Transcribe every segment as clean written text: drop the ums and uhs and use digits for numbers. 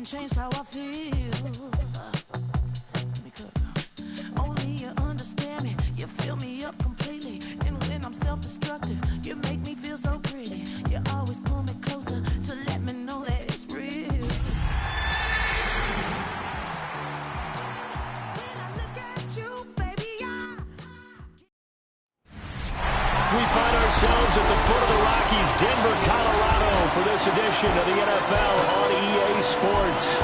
change how I feel. Let me cut now. Only you understand me, you fill me up completely. And when I'm self-destructive, you make me feel so pretty. You always pull me closer to let me know that it's real. When I look at you, baby, We find ourselves at the foot of the Rockies, Denver, Colorado, for this edition of the NFL on EA Sports.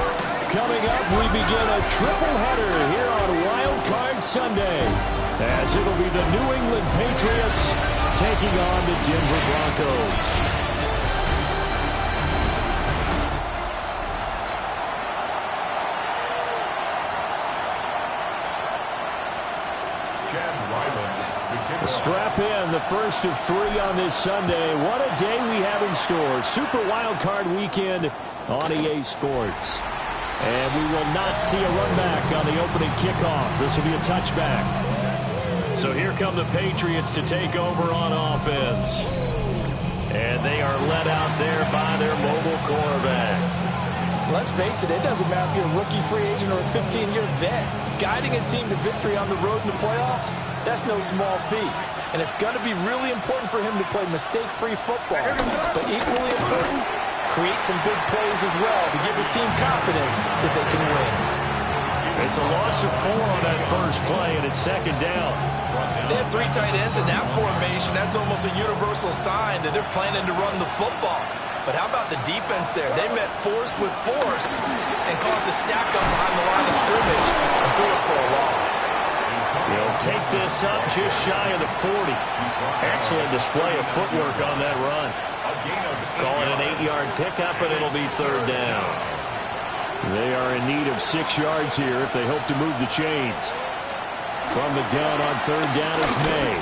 Coming up, we begin a triple header here on Wild Card Sunday, as it'll be the New England Patriots taking on the Denver Broncos. Strap in, the first of three on this Sunday. What a day we have in store. Super Wild Card Weekend on EA Sports. And we will not see a run back on the opening kickoff. This will be a touchback. So here come the Patriots to take over on offense. And they are led out there by their mobile quarterback. Let's face it, it doesn't matter if you're a rookie free agent or a 15-year vet. Guiding a team to victory on the road in the playoffs, that's no small feat. And it's going to be really important for him to play mistake-free football. But equally important, create some big plays as well to give his team confidence that they can win. It's a loss of 4 on that first play, and it's second down. They have 3 tight ends in that formation. That's almost a universal sign that they're planning to run the football. But how about the defense there? They met force with force and caused a stack up behind the line of scrimmage and threw it for a loss. He'll take this up just shy of the 40. Excellent display of footwork on that run. Call it an 8-yard pickup, and it'll be third down. They are in need of 6 yards here if they hope to move the chains. From the gun on third down is May.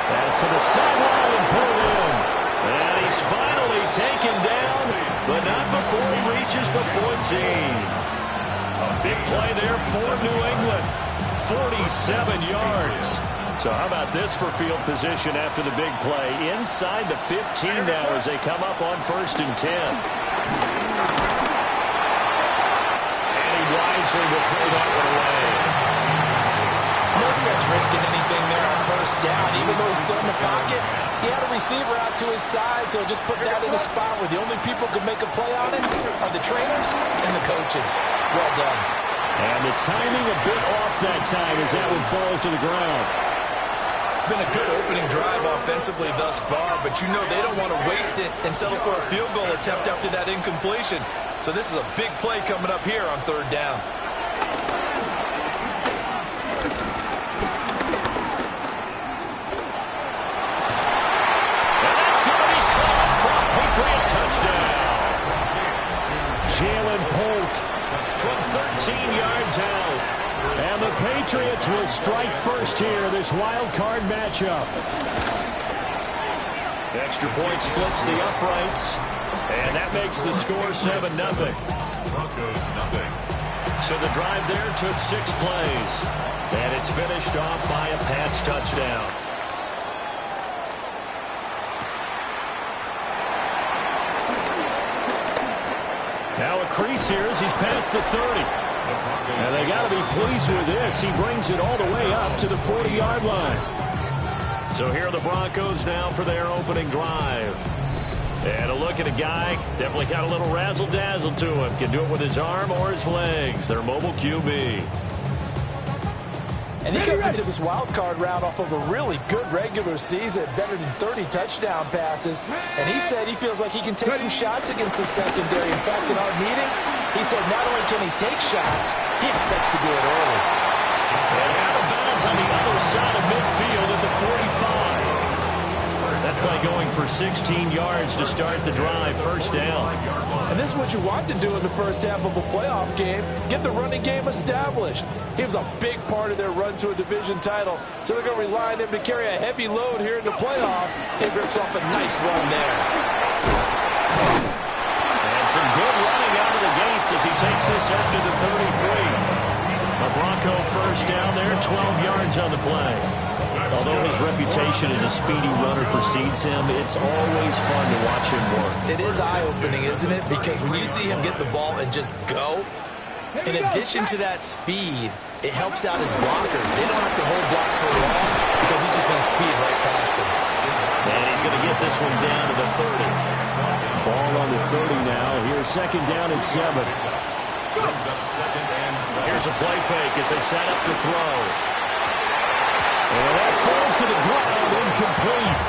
Pass to the sideline and pulled in. And he's finally taken down, but not before he reaches the 14. A big play there for New England. 47 yards. So how about this for field position after the big play? Inside the 15 now as they come up on 1st and 10. And he wisely will throw that one away. No sense risking anything there on first down. Even though he's still in the pocket, he had a receiver out to his side, so just put that in a spot where the only people who can make a play on it are the trainers and the coaches. Well done. And the timing a bit off that time as that one falls to the ground. It's been a good opening drive offensively thus far, but you know they don't want to waste it and settle for a field goal attempt after that incompletion. So this is a big play coming up here on third down. And the Patriots will strike first here, this wild card matchup. Extra point splits the uprights, and that makes the score 7-0. Broncos nothing. So the drive there took 6 plays, and it's finished off by a Pats touchdown. Now a crease here as he's past the 30. And they got to be pleased with this. He brings it all the way up to the 40-yard line. So here are the Broncos now for their opening drive. And a look at a guy, definitely got a little razzle-dazzle to him. Can do it with his arm or his legs. Their mobile QB. And he comes into this wild card round off of a really good regular season, better than 30 touchdown passes. And he said he feels like he can take some shots against the secondary. In fact, in our meeting, he said not only can he take shots, he expects to do it early. And out of bounds on the other side of midfield at the 45. That play going for 16 yards to start the drive, first down. And this is what you want to do in the first half of a playoff game, get the running game established. He was a big part of their run to a division title, so they're going to rely on him to carry a heavy load here in the playoffs. He rips off a nice run there. And some good running out of the gates as he takes this up to the 33. A Bronco first down there, 12 yards on the play. Although his reputation as a speedy runner precedes him, it's always fun to watch him work. It is eye-opening, isn't it? Because when you see him get the ball and just go, in addition to that speed, it helps out his blockers. They don't have to hold blocks for long because he's just going to speed right past them. And he's going to get this one down to the 30. Ball on the 30 now. Here's second down and 7. Here's a play fake as they set up to throw. And that falls to the ground, incomplete.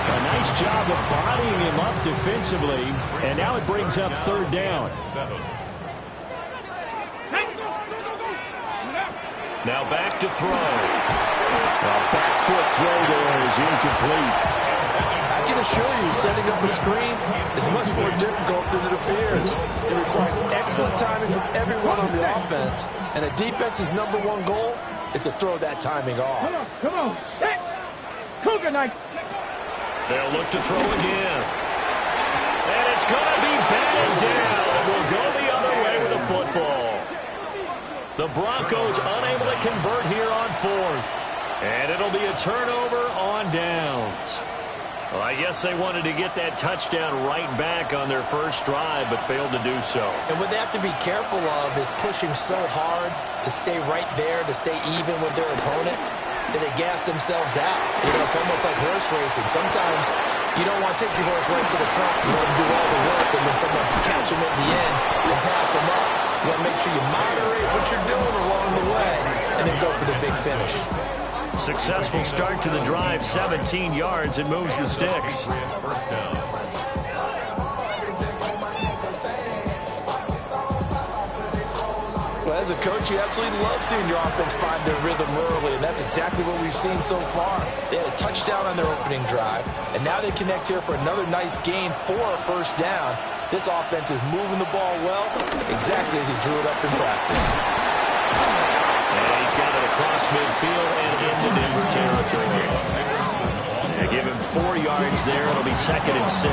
A nice job of bodying him up defensively. And now it brings up third down. Now back to throw. A back foot throw there is incomplete. I can assure you, setting up a screen is much more difficult than it appears. It requires excellent timing from everyone on the offense, and a defense's #1 goal is to throw that timing off. Come on. Hey, Cougar night. They'll look to throw again. And it's going to be batted down. And we'll go the other way with the football. The Broncos unable to convert here on 4th. And it'll be a turnover on downs. Well, I guess they wanted to get that touchdown right back on their first drive, but failed to do so. And what they have to be careful of is pushing so hard to stay right there, to stay even with their opponent, that they gas themselves out. You know, it's almost like horse racing. Sometimes you don't want to take your horse right to the front. You let him do all the work, and then someone can catch him at the end and pass him up. You want to make sure you moderate what you're doing along the way, and then go for the big finish. Successful start to the drive, 17 yards, and moves the sticks. Well, as a coach, you absolutely love seeing your offense find their rhythm early, and that's exactly what we've seen so far. They had a touchdown on their opening drive, and now they connect here for another nice gain for a first down. This offense is moving the ball well, exactly as he drew it up in practice. And he's got it across midfield and into Denver territory. They give him 4 yards there. It'll be 2nd and 6.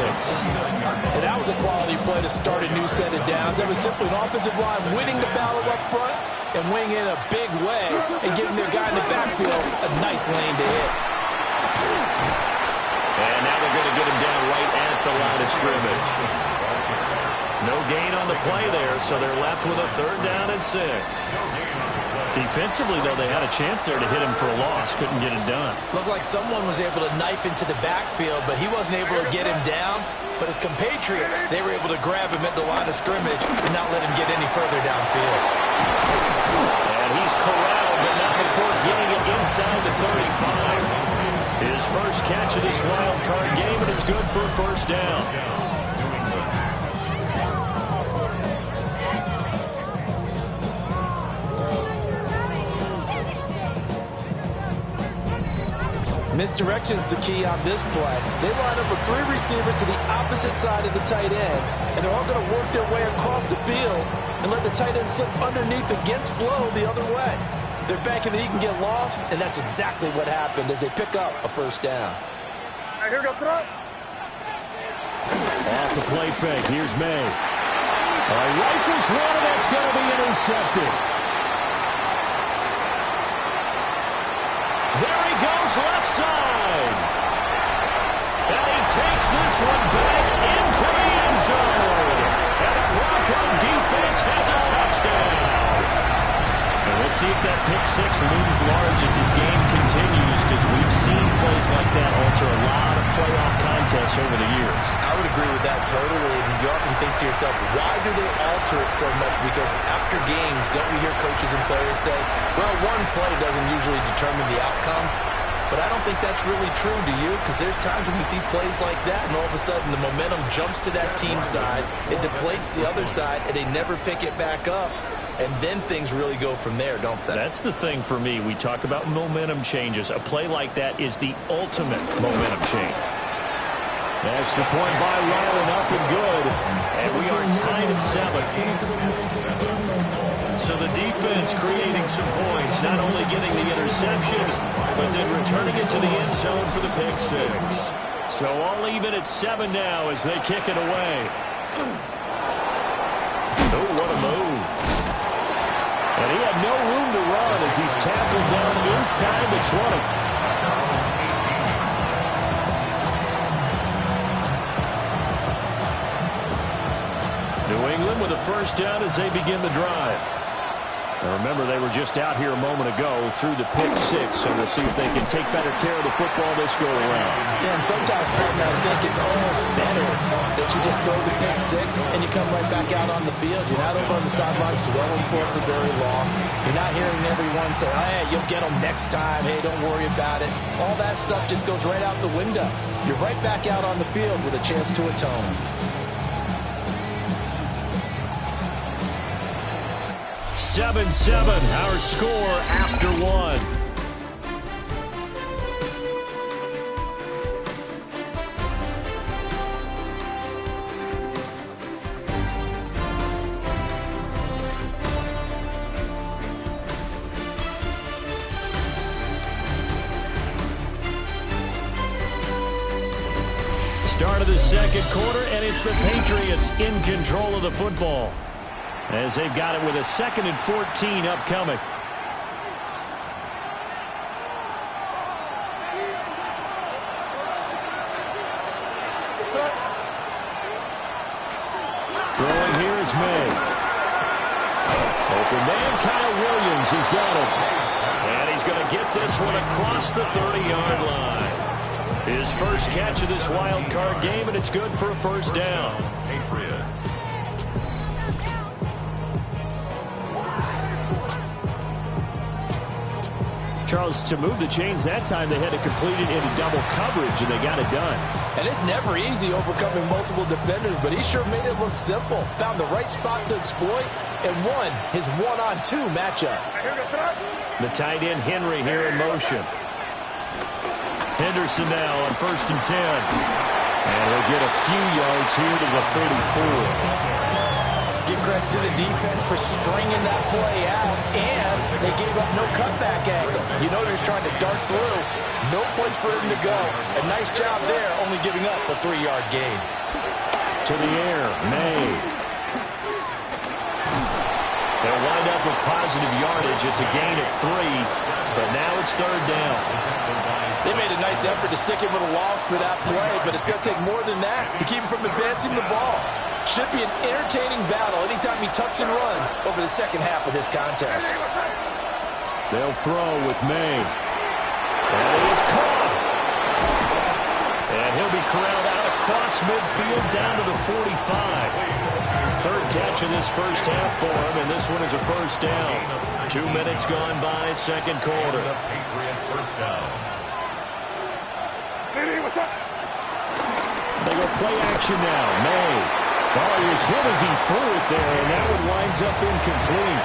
And that was a quality play to start a new set of downs. That was simply an offensive line winning the battle up front and winning in a big way and giving their guy in the backfield a nice lane to hit. And now they're going to get him down right at the line of scrimmage. No gain on the play there, so they're left with a 3rd down and 6. Defensively, though, they had a chance there to hit him for a loss. Couldn't get it done. Looked like someone was able to knife into the backfield, but he wasn't able to get him down. But his compatriots, they were able to grab him at the line of scrimmage and not let him get any further downfield. And he's corralled, but not before getting it inside the 35. His first catch of this wild card game, and it's good for a first down. Misdirection's the key on this play. They line up with 3 receivers to the opposite side of the tight end, and they're all going to work their way across the field and let the tight end slip underneath against flow the other way. They're banking that he can get lost, and that's exactly what happened as they pick up a first down. All right, here we go, throw. Off the play fake. Here's May. Rifles one, and that's going to be intercepted. There he goes, left side. And he takes this one back into the end zone. And the Bronco defense has a touchdown. And we'll see if that pick six looms large as this game continues, because we've seen plays like that alter a lot of playoff contests over the years. I would agree with that totally. And you often think to yourself, why do they alter it so much? Because after games, don't we hear coaches and players say, well, one play doesn't usually determine the outcome. But I don't think that's really true, do you? Because there's times when we see plays like that, and all of a sudden the momentum jumps to that team side, it deflates the other side, and they never pick it back up. And then things really go from there, don't they? That's the thing for me. We talk about momentum changes. A play like that is the ultimate momentum change. The extra point by Ryland, up and good. And we are tied at 7. So the defense creating some points, not only getting the interception, but then returning it to the end zone for the pick six. So all even at 7 now as they kick it away. Oh, what a move. And he had no room to run as he's tackled down inside the 20. New England with a first down as they begin the drive. Now remember, they were just out here a moment ago through the pick six, so we'll see if they can take better care of the football this go around. Yeah, and sometimes, Patton, I think it's almost better that you just throw the pick six and you come right back out on the field. You're not over on the sidelines dwelling for it for very long. You're not hearing everyone say, hey, you'll get them next time. Hey, don't worry about it. All that stuff just goes right out the window. You're right back out on the field with a chance to atone. 7-7, our score after one. Start of the second quarter, and it's the Patriots in control of the football, as they've got it with a 2nd and 14 upcoming. Throwing here is May. Open man, Kyle Williams has got it. And he's going to get this one across the 30-yard line. His first catch of this wild card game, and it's good for a first down. Patriots. Charles, to move the chains that time, they had to complete it into double coverage, and they got it done. And it's never easy overcoming multiple defenders, but he sure made it look simple. Found the right spot to exploit and won his one-on-two matchup. The tight end Henry here in motion. Henderson now on 1st and 10. And he'll get a few yards here to the 34. Give credit to the defense for stringing that play out, and they gave up no cutback angle. You know they're trying to dart through. No place for him to go. A nice job there, only giving up a 3-yard gain. To the air, May. They'll wind up with positive yardage. It's a gain of 3, but now it's 3rd down. They made a nice effort to stick him with a loss for that play, but it's going to take more than that to keep him from advancing the ball. Should be an entertaining battle anytime he tucks and runs over the second half of this contest. They'll throw with May. And it is caught. And he'll be corralled out across midfield down to the 45. 3rd catch of this first half for him, and this one is a first down. 2 minutes gone by, second quarter. Patriot first down. They go play action now. May. Oh, he was hit as he threw it there, and that one winds up incomplete.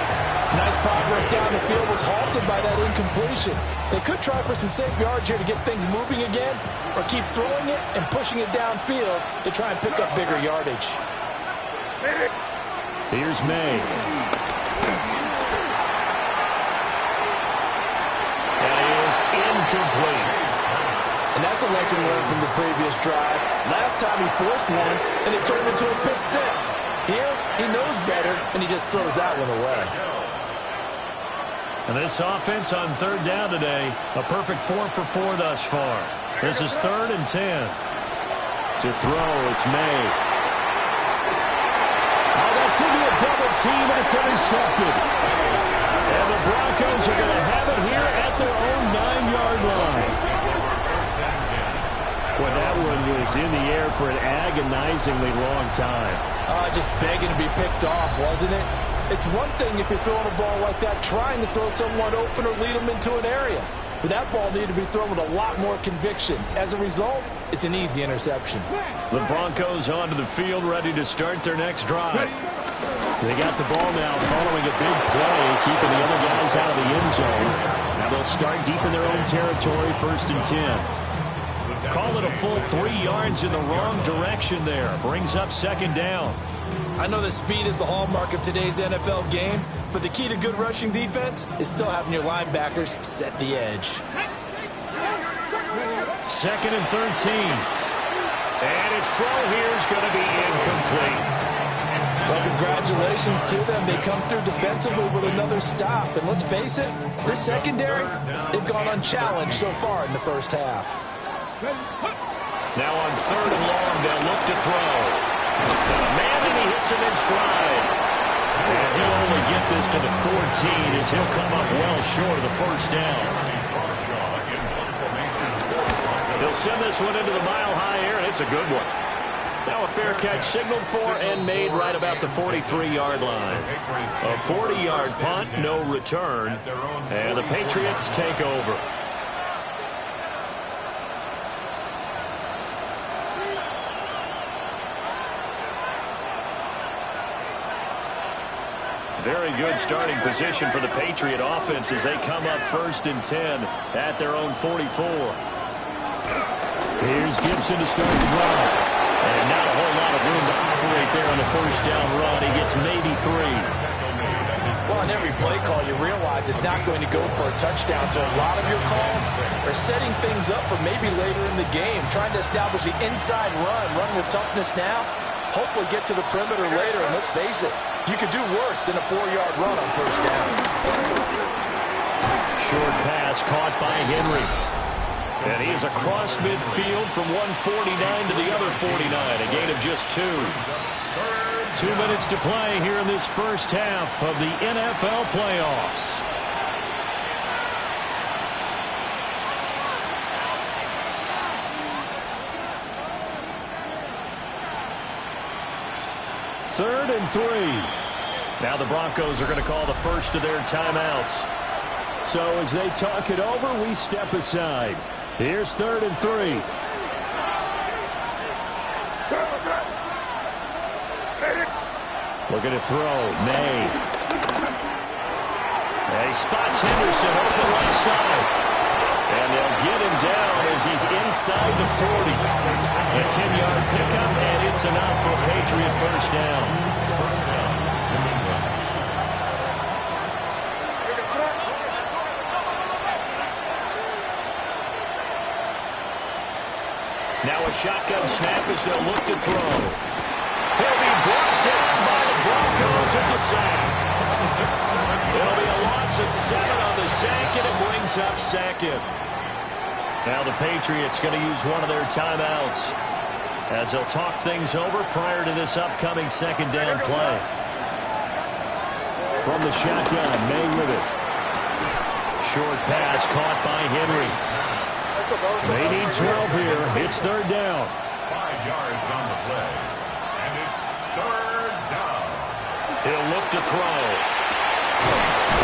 Nice progress down the field was halted by that incompletion. They could try for some safe yards here to get things moving again, or keep throwing it and pushing it downfield to try and pick up bigger yardage. Here's May. That is incomplete. And that's a lesson learned from the previous drive. Last time he forced one, and it turned into a pick six. Here, he knows better, and he just throws that one away. And this offense on 3rd down today, a perfect 4 for 4 thus far. This is 3rd and 10. To throw, it's May. Oh, that's into a double team, and it's intercepted. And the Broncos are going to have it here at their own 9-yard line. Well, that one was in the air for an agonizingly long time. Just begging to be picked off, wasn't it? It's one thing if you're throwing a ball like that, trying to throw someone open or lead them into an area. But that ball needed to be thrown with a lot more conviction. As a result, it's an easy interception. The Broncos onto the field, ready to start their next drive. They got the ball now following a big play, keeping the other guys out of the end zone. Now they'll start deep in their own territory, 1st and 10. Call it a full 3 yards in the wrong direction there. Brings up 2nd down. I know that speed is the hallmark of today's NFL game, but the key to good rushing defense is still having your linebackers set the edge. 2nd and 13. And his throw here is going to be incomplete. Well, congratulations to them. They come through defensively with another stop. And let's face it, this secondary, they've gone unchallenged so far in the first half. Now on 3rd and long, they'll look to throw. Man, and he hits puts him in stride. And he'll only get this to the 14 as he'll come up well short of the first down. He'll send this one into the mile-high air, and it's a good one. Now a fair catch signaled for and made right about the 43-yard line. A 40-yard punt, no return, and the Patriots take over. Very good starting position for the Patriot offense as they come up 1st and 10 at their own 44. Here's Gibson to start the drive. And not a whole lot of room to operate there on the first down run. He gets maybe 3. Well, on every play call, you realize it's not going to go for a touchdown. So a lot of your calls are setting things up for maybe later in the game, trying to establish the inside run with toughness now. Hopefully get to the perimeter later, and let's face it, you could do worse than a 4-yard run on first down. Short pass caught by Henry. And he is across midfield from 149 to the other 49, a gain of just 2. 2 minutes to play here in this first half of the NFL playoffs. Third and 3. Now the Broncos are going to call the first of their timeouts. So as they talk it over, we step aside. Here's 3rd and 3. Looking to throw. May. And he spots Henderson open left side. And they'll get him down as he's inside the 40. A 10-yard pickup, and it's enough for a Patriot first down. Now a shotgun snap as they'll look to throw. He'll be brought down by the Broncos. It's a sack. It'll be a loss of 7 on the sack, and it brings up 2nd. Now the Patriots going to use one of their timeouts as they'll talk things over prior to this upcoming 2nd down play. From the shotgun, May with it. Short pass caught by Henry. They need 12 here. It's 3rd down. 5 yards on the play. And it's 3rd down. He'll look to throw.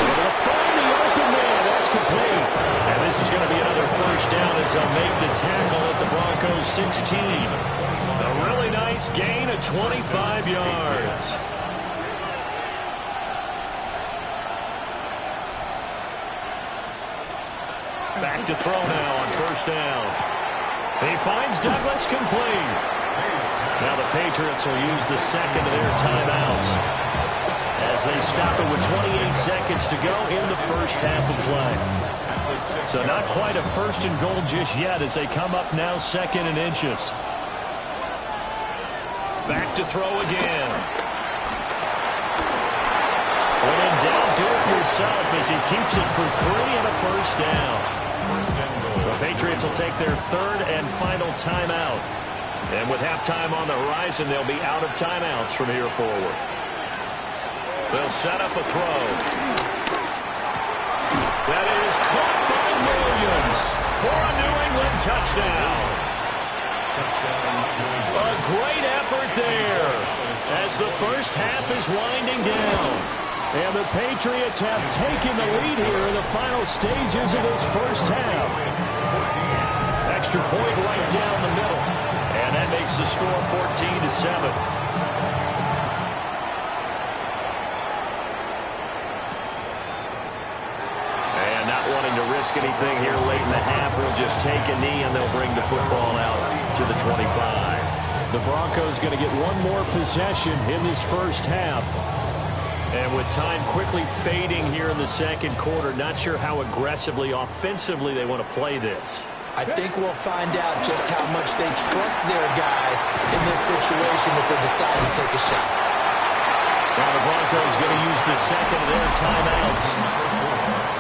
They'll find the open man. That's complete. And this is going to be another first down as they'll make the tackle at the Broncos 16. A really nice gain of 25 yards. Back to throw now on first down. He finds Douglas complete. Now the Patriots will use the 2nd of their timeouts as they stop it with 28 seconds to go in the first half of play. So not quite a 1st and goal just yet as they come up now 2nd and inches. Back to throw again. When in doubt, do it yourself as he keeps it for 3 and a first down. The Patriots will take their 3rd and final timeout. And with halftime on the horizon, they'll be out of timeouts from here forward. They'll set up a throw. That is caught by Williams for a New England touchdown. A great effort there as the first half is winding down. And the Patriots have taken the lead here in the final stages of this first half. Extra point right down the middle. And that makes the score 14-7. And not wanting to risk anything here late in the half, we'll just take a knee and they'll bring the football out to the 25. The Broncos going to get one more possession in this first half. And with time quickly fading here in the 2nd quarter, not sure how aggressively, offensively they want to play this. I think we'll find out just how much they trust their guys in this situation if they decide to take a shot. Now the Broncos going to use the 2nd of their timeouts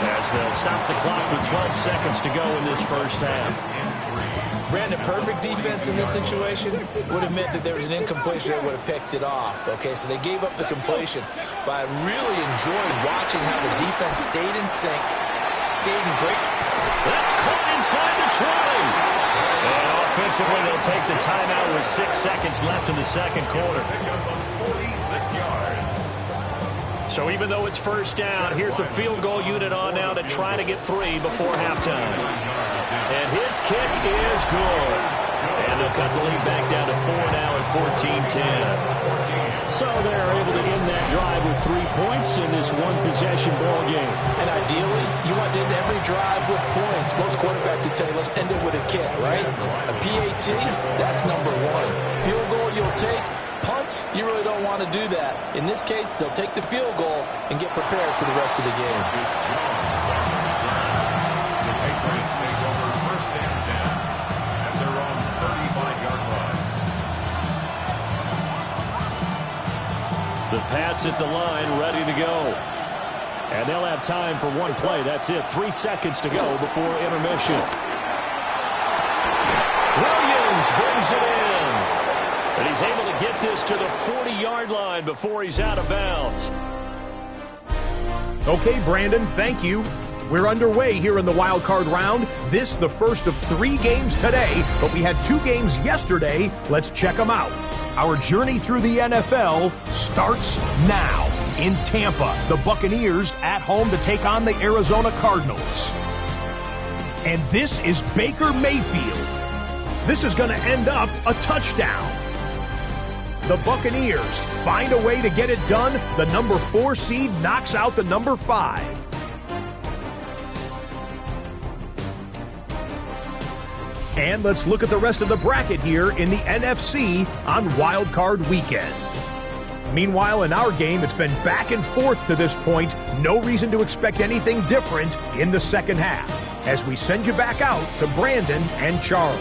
as they'll stop the clock with 12 seconds to go in this first half. Brandon, perfect defense in this situation would have meant that there was an incompletion that would have picked it off. Okay, so they gave up the completion. But I really enjoyed watching how the defense stayed in sync, stayed in great. That's caught inside the 20. And offensively, they'll take the timeout with 6 seconds left in the second quarter. 46 yards. So even though it's first down, here's the field goal unit on now to try to get 3 before halftime. And his kick is good. And they'll cut the lead back down to 4 now at 14-10. So they're able to end that drive with 3 points in this one-possession ball game. And ideally, you want to end every drive with points. Most quarterbacks would tell you, let's end it with a kick, right? A PAT, that's number 1. Field goal you'll take. Punts, you really don't want to do that. In this case, they'll take the field goal and get prepared for the rest of the game. It's Jones on the return. The Patriots take over first and 10 at their own 35-yard line. The Pats at the line, ready to go. And they'll have time for one play. That's it. 3 seconds to go before intermission. Williams brings it in. And he's able to get this to the 40-yard line before he's out of bounds. Okay, Brandon, thank you. We're underway here in the wild card round. This the first of 3 games today, but we had 2 games yesterday. Let's check them out. Our journey through the NFL starts now. In Tampa, the Buccaneers at home to take on the Arizona Cardinals. And this is Baker Mayfield. This is going to end up a touchdown. The Buccaneers find a way to get it done. The number 4 seed knocks out the number 5. And let's look at the rest of the bracket here in the NFC on Wild Card Weekend. Meanwhile, in our game, it's been back and forth to this point. No reason to expect anything different in the second half as we send you back out to Brandon and Charles.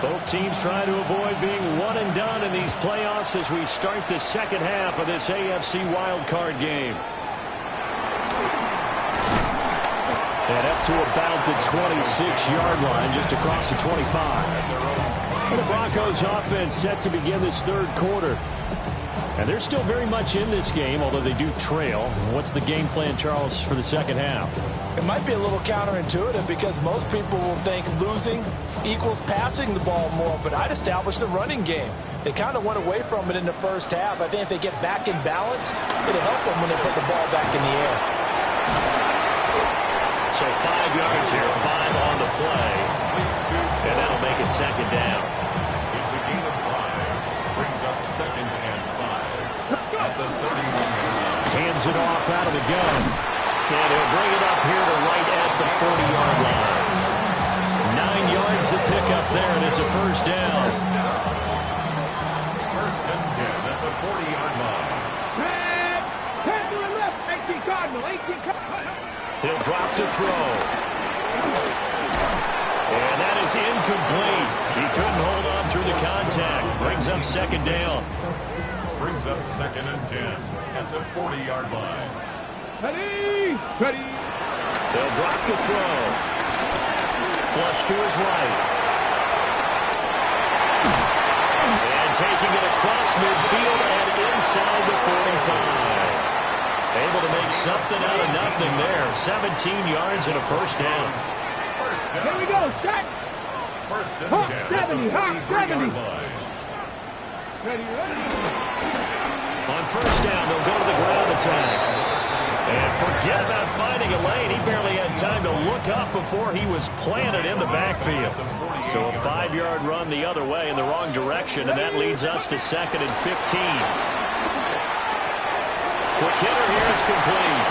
Both teams trying to avoid being one and done in these playoffs as we start the second half of this AFC wildcard game. And up to about the 26-yard line, just across the 25. And the Broncos offense set to begin this third quarter. And they're still very much in this game, although they do trail. What's the game plan, Charles, for the second half? It might be a little counterintuitive because most people will think losing equals passing the ball more, but I'd establish the running game. They kind of went away from it in the first half. I think if they get back in balance, it'll help them when they put the ball back in the air. So 5 yards here, 5 on the play, and that'll make it second down. It's a gain of 5. Brings up second and 5 at the 31-yard line. Hands it off out of the gun. And he'll bring it up here to right at the 40-yard line. 9 yards to pick up there, and it's a first down. First and 10 at the 40-yard line. Head to the left, 18 Cardinal, 18 Cardinal. He'll drop to throw. And that is incomplete. He couldn't hold on through the contact. Brings up second down. Brings up second and 10 at the 40-yard line. Ready, ready. They'll drop to throw. Flush to his right. And taking it across midfield and inside the 45. Able to make something out of nothing there. 17 yards and a first down. First down. Here we go, set. First and Hawk 10 at 70, the Hawk 70. 43-yard line. Ready, ready. On first down, they'll go to the ground attack. And forget about finding a lane. He barely had time to look up before he was planted in the backfield. So a 5-yard run the other way in the wrong direction, and that leads us to second and 15. Quick hitter here, it's complete.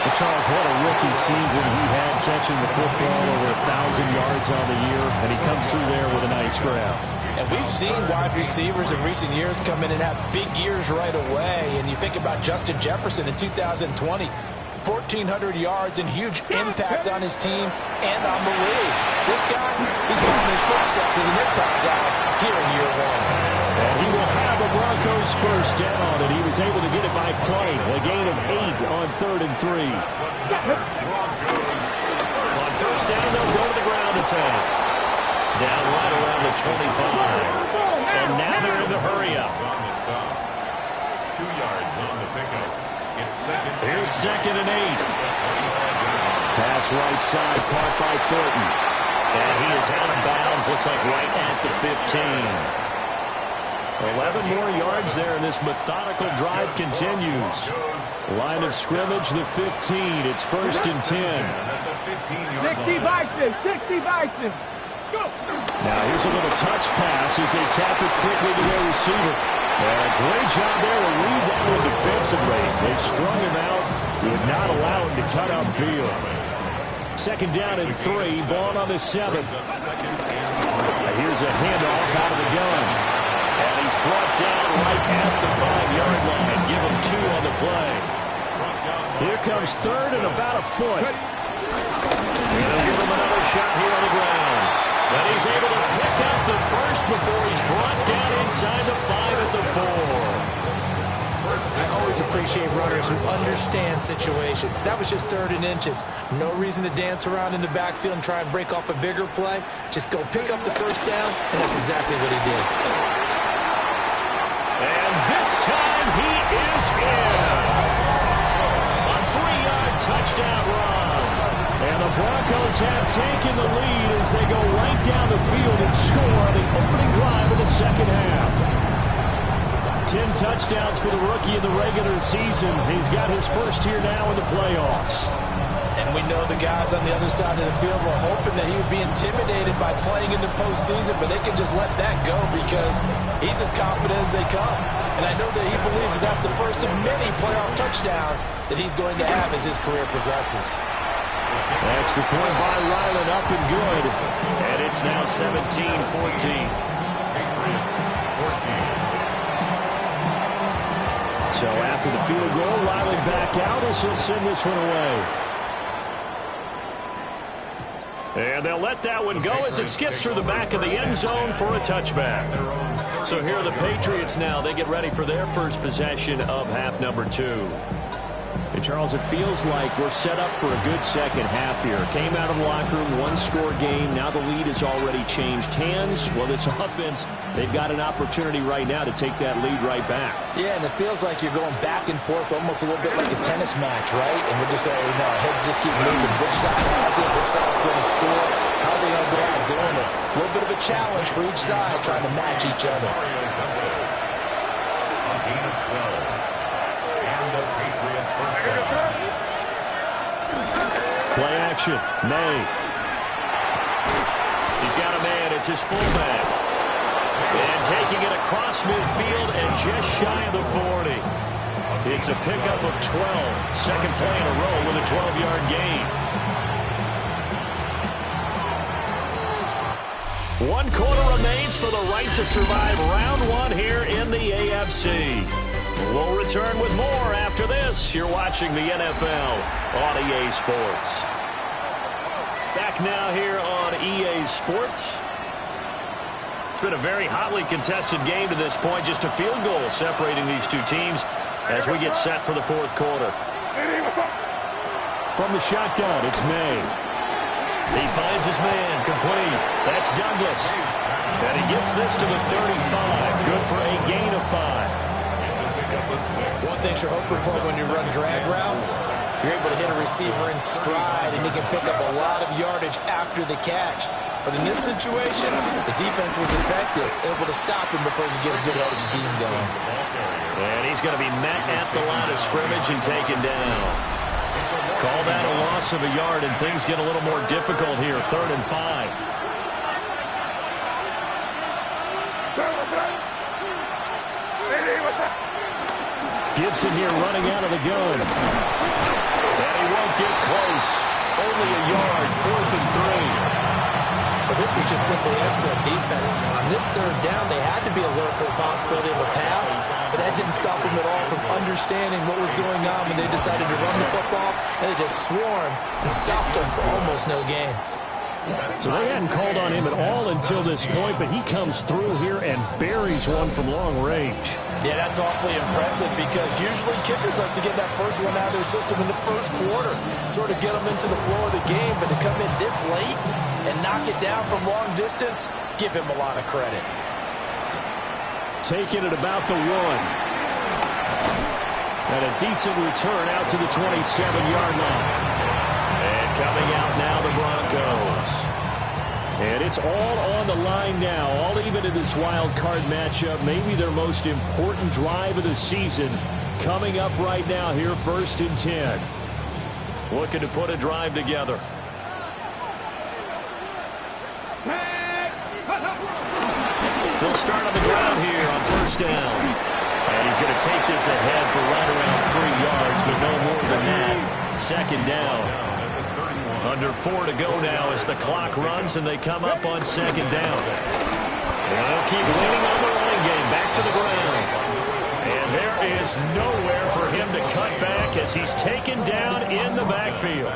But Charles, what a rookie season he had catching the football over 1,000 yards on the year, and he comes through there with a nice grab. And we've seen wide receivers in recent years come in and have big years right away. And you think about Justin Jefferson in 2020, 1,400 yards and huge impact on his team and on the league. This guy, he's following his footsteps as an impact guy here in year one. And he will have a Broncos first down, and he was able to get it by play. A gain of 8 on 3rd and 3. On first down, they'll go to the ground attack. Down right around the 25. And now they're in the hurry-up. 2 yards on the pickup. It's second. Here's 2nd and 8. Pass right side, caught by Thornton. And he is out of bounds, looks like right at the 15. 11 more yards there, and this methodical drive continues. Line of scrimmage, the 15. It's 1st and 10. 60 Bison, 60 Bison. Go. Now here's a little touch pass as they tap it quickly to their receiver. And a great job there to read that one defensively. They've strung him out, would not allow him to cut upfield. 2nd down and 3, ball on the 7. Here's a handoff out of the gun. And he's brought down right at the 5-yard line. Give him 2 on the play. Here comes 3rd and about a foot. And they'll give him another shot here on the ground. But he's able to pick up the first before he's brought down inside the 5 at the 4. I always appreciate runners who understand situations. That was just 3rd and inches. No reason to dance around in the backfield and try and break off a bigger play. Just go pick up the first down, and that's exactly what he did. And this time he is in. A 3-yard touchdown run. And the Broncos have taken the lead as they go right down the field and score on the opening drive of the second half. 10 touchdowns for the rookie in the regular season. He's got his first here now in the playoffs. And we know the guys on the other side of the field were hoping that he would be intimidated by playing in the postseason, but they can just let that go because he's as confident as they come. And I know that he believes that that's the first of many playoff touchdowns that he's going to have as his career progresses. Extra point by Ryland, up and good. And it's now 17-14. Patriots 14. So after the field goal, Ryland back out as he'll send this one away. And they'll let that one go as it skips through the back of the end zone for a touchback. So here are the Patriots now. They get ready for their first possession of half number 2. And Charles, it feels like we're set up for a good second half here. Came out of the locker room, 1-score game. Now the lead has already changed hands. Well, this offense, they've got an opportunity right now to take that lead right back. Yeah, and it feels like you're going back and forth almost a little bit like a tennis match, right? And we're just, our heads just keep moving. Which side has it? Which side's going to score? How are they going to go out doing it? A little bit of a challenge for each side trying to match each other. A gain of 12. And the Patriot first down. Play action. May. He's got a man. It's his fullback. And taking it across midfield and just shy of the 40. It's a pickup of 12. Second play in a row with a 12-yard gain. 1 quarter remains for the right to survive round 1 here in the AFC. We'll return with more after this. You're watching the NFL on EA Sports. Back now here on EA Sports. It's been a very hotly contested game to this point. Just a field goal separating these two teams as we get set for the 4th quarter. From the shotgun, it's May. He finds his man, complete. That's Douglas. And he gets this to the 35. Good for a gain of 5. One thing you're hoping for when you run drag routes, you're able to hit a receiver in stride, and he can pick up a lot of yardage after the catch. But in this situation, the defense was effective, able to stop him before he could get a good headed scheme going. And he's going to be met at the line of scrimmage and taken down. Call that a loss of a yard, and things get a little more difficult here. 3rd and 5. Gibson here running out of the gun. And he won't get close. only a yard, 4th and 3. But this was just simply excellent defense. On this third down, they had to be alert for the possibility of a pass, but that didn't stop them at all from understanding what was going on when they decided to run the football, and they just swarmed and stopped them for almost no gain. So they hadn't called on him at all until this point, but he comes through here and buries one from long range. Yeah, that's awfully impressive because usually kickers like to get that first one out of their system in the first quarter, sort of get them into the flow of the game, but to come in this late and knock it down from long distance, give him a lot of credit. Taking it about the 1. And a decent return out to the 27-yard line. And coming out now, the Broncos. And it's all on the line now, all even in this wild card matchup. Maybe their most important drive of the season coming up right now here, 1st and 10. Looking to put a drive together. He'll start on the ground here on 1st down. And he's going to take this ahead for right around 3 yards, but no more than that. 2nd down. Under 4 to go now as the clock runs and they come up on 2nd down. And they'll keep leaning on the running game. Back to the ground. And there is nowhere for him to cut back as he's taken down in the backfield.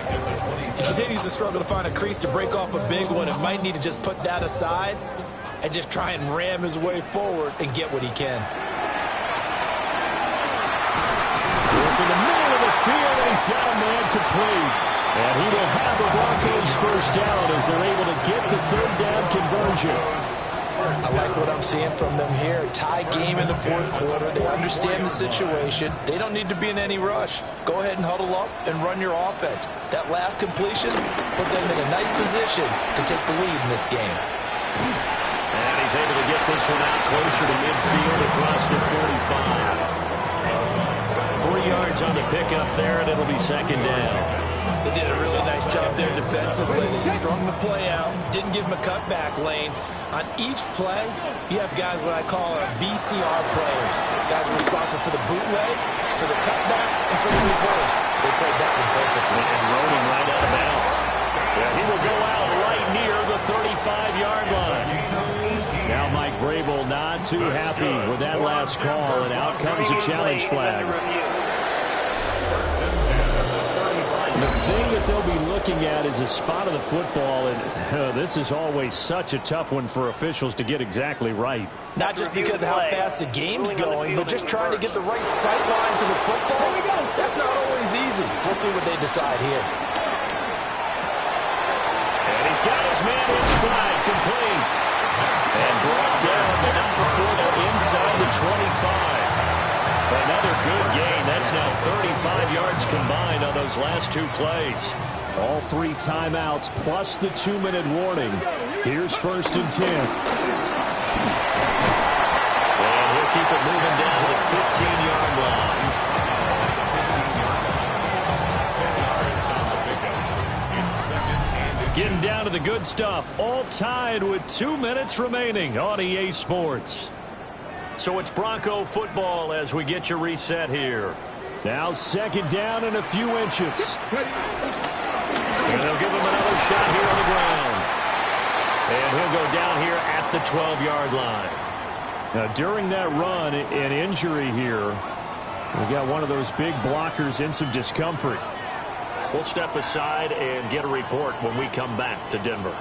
He continues to struggle to find a crease to break off a big one and might need to just put that aside and just try and ram his way forward and get what he can. Look in the middle of the field, and he's got a man complete. And he will have the Broncos 1st down as they're able to get the 3rd down conversion. I like what I'm seeing from them here. Tie game in the 4th quarter. They understand the situation. They don't need to be in any rush. Go ahead and huddle up and run your offense. That last completion put them in a nice position to take the lead in this game. And he's able to get this one out closer to midfield across the 45. 3 yards on the pickup there, and it'll be 2nd down. They did a really nice job there defensively. They strung the play out, didn't give him a cutback lane. On each play, you have guys what I call our VCR players. Guys are responsible for the bootleg, for the cutback, and for the reverse. They played that one perfectly. And rolling right out of bounds. Yeah, he will go out right near the 35-yard line. Now Mike Vrabel not too happy with that last call, and out comes a challenge flag. The thing that they'll be looking at is a spot of the football, and this is always such a tough one for officials to get exactly right. Not just because of how fast the game's going, but just trying to get the right sight line to the football. That's not always easy. We'll see what they decide here. And he's got his man in stride, complete. And brought down, but not before they're inside the 25. Another good gain. That's now 35 yards combined on those last 2 plays. All 3 timeouts plus the 2-minute warning. Here's 1st and 10. And he'll keep it moving down to the 15-yard line. Getting down to the good stuff. All tied with 2 minutes remaining on EA Sports. So it's Bronco football as we get you reset here. Now 2nd down and a few inches. And they'll give him another shot here on the ground. And he'll go down here at the 12-yard line. Now during that run, an injury here. We got one of those big blockers in some discomfort. We'll step aside and get a report when we come back to Denver.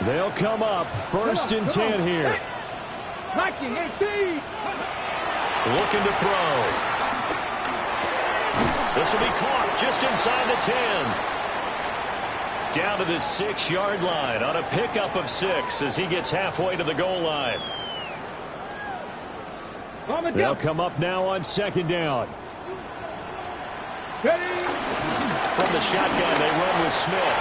They'll come up 1st and 10 here. Looking to throw. This will be caught just inside the 10. Down to the 6-yard line on a pickup of 6 as he gets halfway to the goal line. They'll come up now on 2nd down. From the shotgun, they run with Smith.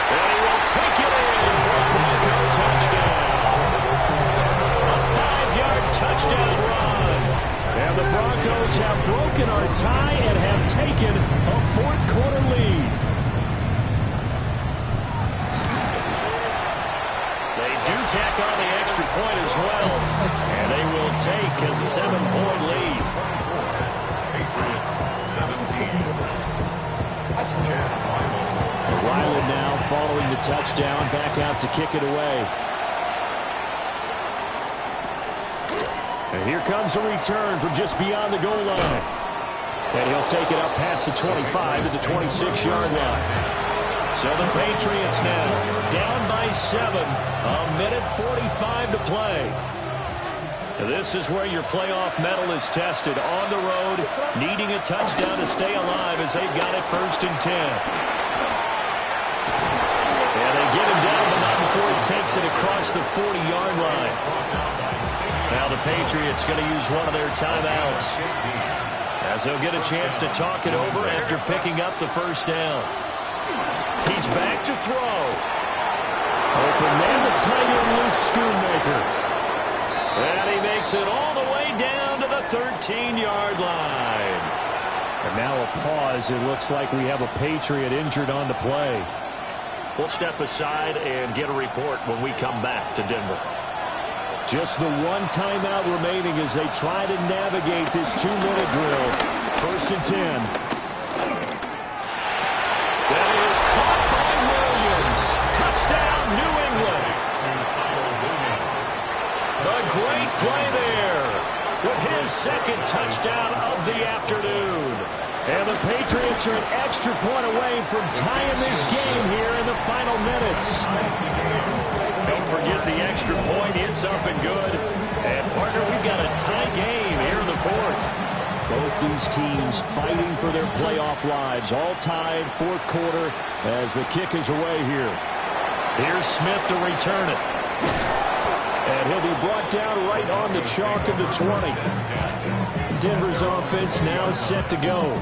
And he will take it in for a Bronco touchdown. A 5-yard touchdown run. And the Broncos have broken our tie and have taken a 4th quarter lead. They do tack on the extra point as well. And they will take a 7-point lead. Patriots 17. Weiland now following the touchdown, back out to kick it away. And here comes a return from just beyond the goal line. And he'll take it up past the 25 to the 26-yard line. So the Patriots now down by 7, a minute 45 to play. This is where your playoff medal is tested on the road, needing a touchdown to stay alive as they've got it 1st and 10. And they get him down, but not before he takes it across the 40-yard line. Now the Patriots going to use one of their timeouts as they'll get a chance to talk it over after picking up the 1st down. He's back to throw. Open man, the tight end, Luke Schoonmaker. And he makes it all the way down to the 13-yard line. And now a pause. It looks like we have a Patriot injured on the play. We'll step aside and get a report when we come back to Denver. Just the one timeout remaining as they try to navigate this 2-minute drill. 1st and 10. That is caught by Williams. Touchdown, New England. A great play there with his 2nd touchdown of the afternoon. And the Patriots are an extra point away from tying this game here in the final minutes. Don't forget the extra point. It's up and good. And, partner, we've got a tie game here in the 4th. Both these teams fighting for their playoff lives. All tied, 4th quarter as the kick is away here. Here's Smith to return it. And he'll be brought down right on the chalk of the 20. Denver's offense now set to go.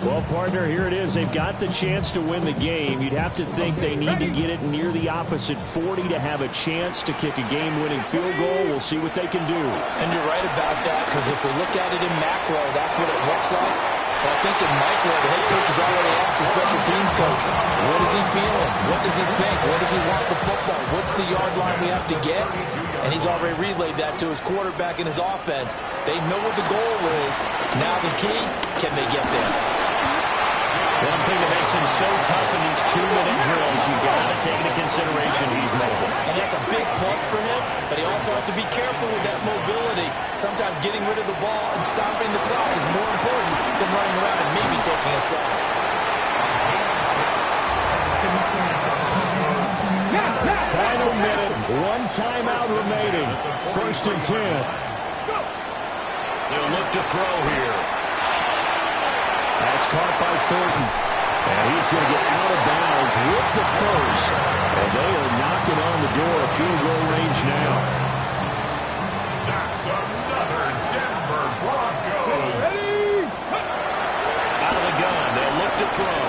Well, partner, here it is. They've got the chance to win the game. You'd have to think they need to get it near the opposite 40 to have a chance to kick a game-winning field goal. We'll see what they can do. And you're right about that, because if we look at it in macro, that's what it looks like. But I think in micro, the head coach has already asked the special teams coach, what is he feeling? What does he think? What does he want the football? What's the yard line we have to get? And he's already relayed that to his quarterback and his offense. They know what the goal is. Now the key, can they get there? One thing that makes him so tough in these 2-minute drills, you've got to take into consideration he's mobile. And that's a big plus for him, but he also has to be careful with that mobility. Sometimes getting rid of the ball and stopping the clock is more important than running around and maybe taking a sack. Final minute, one timeout remaining. 1st and 10. They'll look to throw here. That's caught by Thornton. And he's going to get out of bounds with the 1st. And they are knocking on the door of field goal range now. That's another Denver Broncos. Out of the gun, they'll look to throw.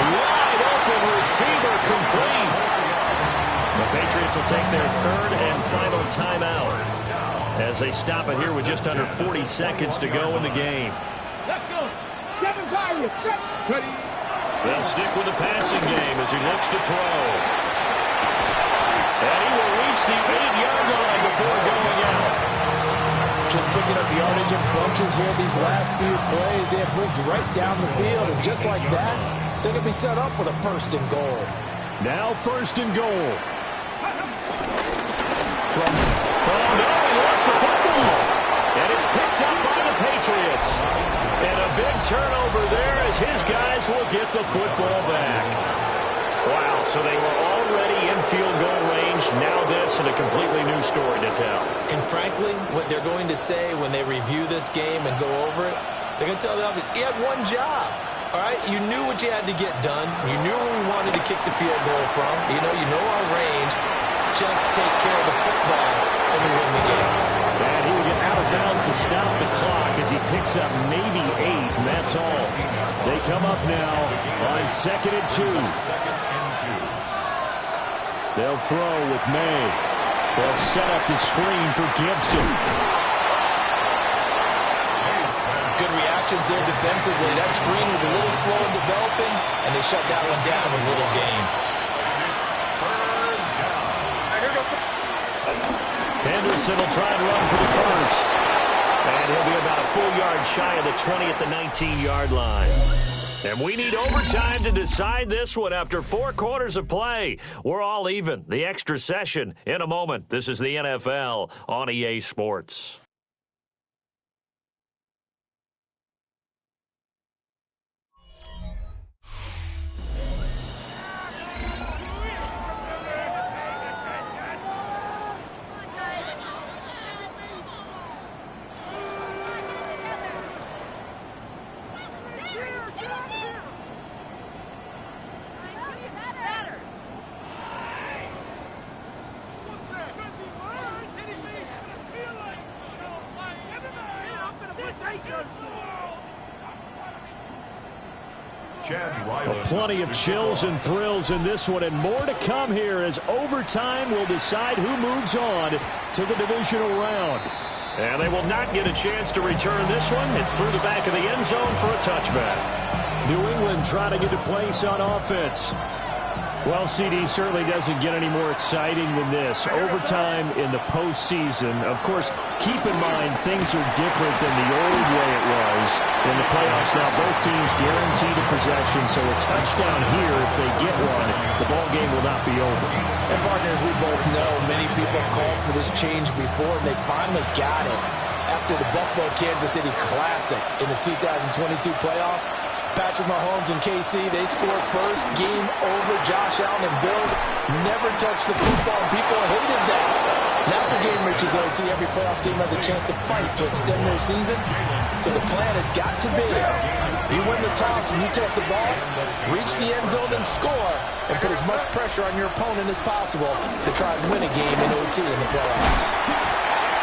Wide open receiver complete. The Patriots will take their 3rd and final timeout as they stop it here with just under 40 seconds to go in the game. Let's go. They'll stick with the passing game as he looks to throw. And he will reach the 8-yard line before going out. Just picking up yardage in bunches here these last few plays. They have moved right down the field, and just like that, they're going to be set up with a 1st and goal. Now 1st and goal. He lost the football. And it's picked up by the Patriots. And a big turnover there as his guys will get the football back. Wow, so they were already in field goal range. Now this and a completely new story to tell. And frankly, what they're going to say when they review this game and go over it, they're going to tell the offense, you had one job. All right, you knew what you had to get done. You knew where we wanted to kick the field goal from. You know our range. Just take care of the football, and we win the game. And he will get out of bounds to stop the clock as he picks up maybe 8, and that's all. They come up now on 2nd and 2. They'll throw with May. They'll set up the screen for Gibson. Good reactions there defensively. That screen was a little slow in developing, and they shut that one down with little gain. Henderson will try and run for the 1st. And he'll be about a full yard shy of the 20 at the 19-yard line. And we need overtime to decide this one after 4 quarters of play. We're all even. The extra session in a moment. This is the NFL on EA Sports. Plenty of chills and thrills in this one, and more to come here as overtime will decide who moves on to the divisional round. And they will not get a chance to return this one. It's through the back of the end zone for a touchback. New England trying to get a place on offense. Well, CD, certainly doesn't get any more exciting than this. Overtime in the postseason. Of course, keep in mind things are different than the old way it was in the playoffs. Now, both teams guaranteed a possession, so a touchdown here, if they get one, the ball game will not be over. And, partners, we both know many people have called for this change before, and they finally got it after the Buffalo-Kansas City Classic in the 2022 playoffs. Patrick Mahomes and KC, they scored first. Game over. Josh Allen and Bills never touched the football. People hated that. Now the game reaches OT. Every playoff team has a chance to fight to extend their season. So the plan has got to be, if you win the toss and you take the ball, reach the end zone and score, and put as much pressure on your opponent as possible to try and win a game in OT in the playoffs.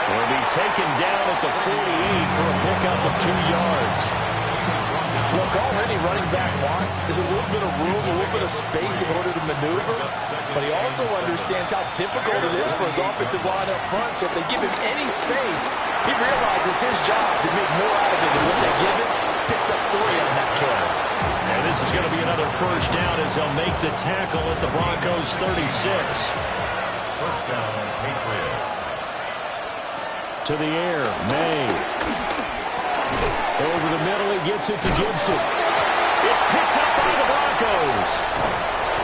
Will be taken down at the 48 for a pickup of 2 yards. Look, already running back wants is a little bit of room, a little bit of space in order to maneuver, but he also understands how difficult it is for his offensive line up front, so if they give him any space, he realizes his job to make more out of it than what they give him. Picks up 3 on that carry. And this is going to be another first down as they'll make the tackle at the Broncos 36. First down, Patriots. To the air, May. Over the middle, he gets it to Gibson. It's picked up by the Broncos.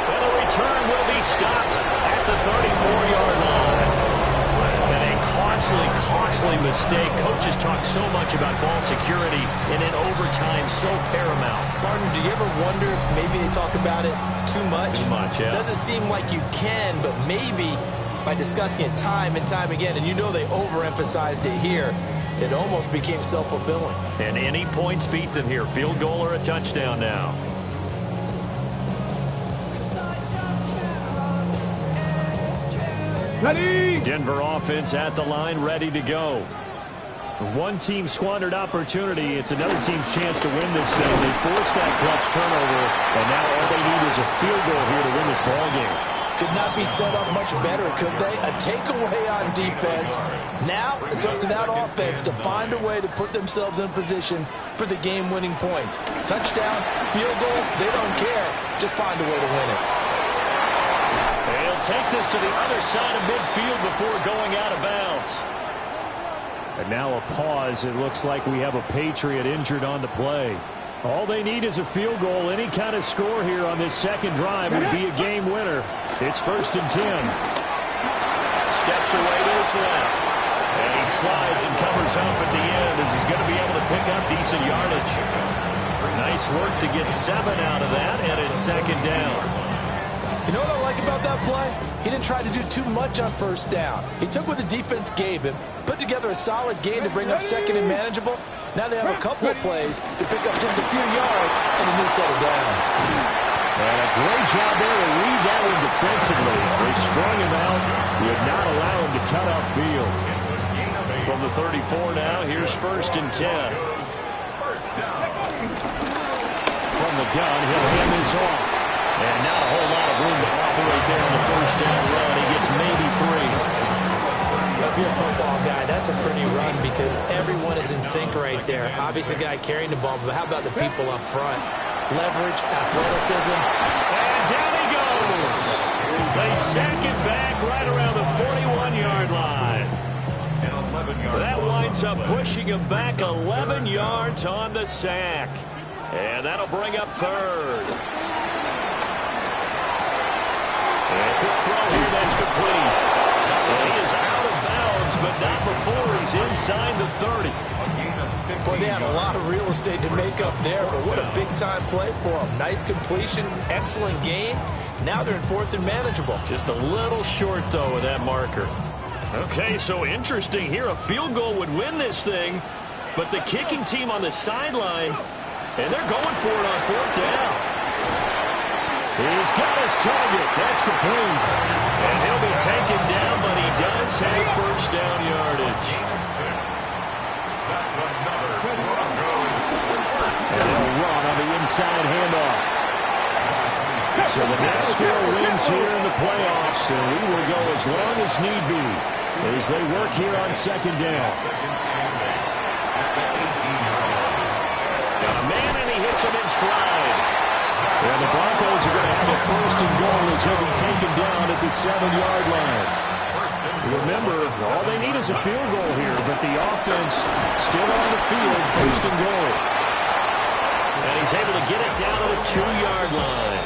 And the return will be stopped at the 34-yard line. And a costly mistake. Coaches talk so much about ball security, and in overtime, so paramount. Barton, do you ever wonder if maybe they talk about it too much? Too much, yeah. Doesn't seem like you can, but maybe by discussing it time and time again, and you know they overemphasized it here, it almost became self-fulfilling. And any points beat them here. Field goal or a touchdown now. Ready. Denver offense at the line, ready to go. One team squandered opportunity. It's another team's chance to win this thing. They forced that clutch turnover, and now all they need is a field goal here to win this ball game. Could not be set up much better, could they? A takeaway on defense. Now it's up to that offense to find a way to put themselves in position for the game-winning points. Touchdown, field goal, they don't care. Just find a way to win it. They'll take this to the other side of midfield before going out of bounds. And now a pause. It looks like we have a Patriot injured on the play. All they need is a field goal. Any kind of score here on this second drive would be a game winner. It's 1st and 10. Steps away to his left. And he slides and covers up at the end as he's going to be able to pick up decent yardage. Nice work to get 7 out of that, and it's 2nd down. You know what I like about that play? He didn't try to do too much on 1st down. He took what the defense gave him, put together a solid game to bring up 2nd and manageable. Now they have a couple of plays to pick up just a few yards and a new set of downs. And a great job there to read that one defensively. They strung him out, would not allow him to cut upfield. From the 34 now, here's 1st and 10. From the gun, he'll hand this off. And not a whole lot of room to operate there on the 1st down run. He gets maybe 3. If you're a football guy, that's a pretty run because everyone is in sync right there. Obviously, the guy carrying the ball, but how about the people up front? Leverage, athleticism. And down he goes. They sack it back right around the 41-yard line. That winds up pushing him back 11 yards on the sack. And that'll bring up third. And quick throw here, that's complete. And he is out of bounds, but not before he's inside the 30. Boy, they had a lot of real estate to make up there, but what a big-time play for them. Nice completion, excellent game. Now they're in fourth and manageable. Just a little short, though, with that marker. Okay, so interesting here. A field goal would win this thing, but the kicking team on the sideline, and they're going for it on fourth down. He's got his target. That's complete. And he'll be taken down, but he does have first down yardage. That's another Broncos first And they'll run on the inside handoff. So the Nets score wins here in the playoffs, and we will go as long as need be as they work here on second down. Got a man, and he hits him in stride. And the Broncos are going to have a first and goal as he'll be taken down at the 7-yard line. Remember, all they need is a field goal here, but the offense still on the field, first and goal. And he's able to get it down to the 2-yard line.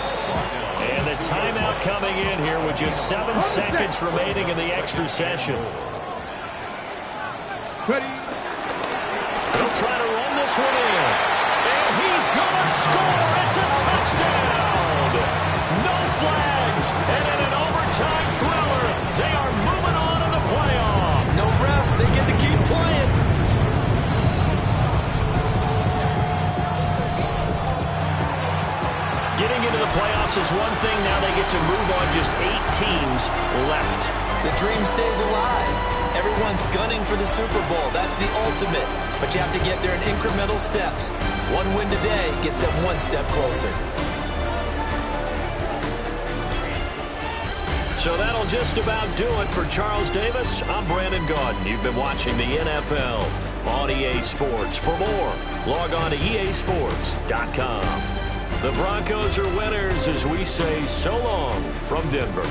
And the timeout coming in here with just 7 seconds remaining in the extra session. Ready. He'll try to run this one in. And he's going to score. It's a touchdown. No flags. And in an overtime thriller, they are moving on in the playoff. No rest. They get to keep playing. Getting into the playoffs is one thing. Now they get to move on. Just 8 teams left. The dream stays alive. Everyone's gunning for the Super Bowl. That's the ultimate. But you have to get there in incremental steps. One win today gets them one step closer. So that'll just about do it for Charles Davis. I'm Brandon Gaudin. You've been watching the NFL on EA Sports. For more, log on to easports.com. The Broncos are winners as we say so long from Denver.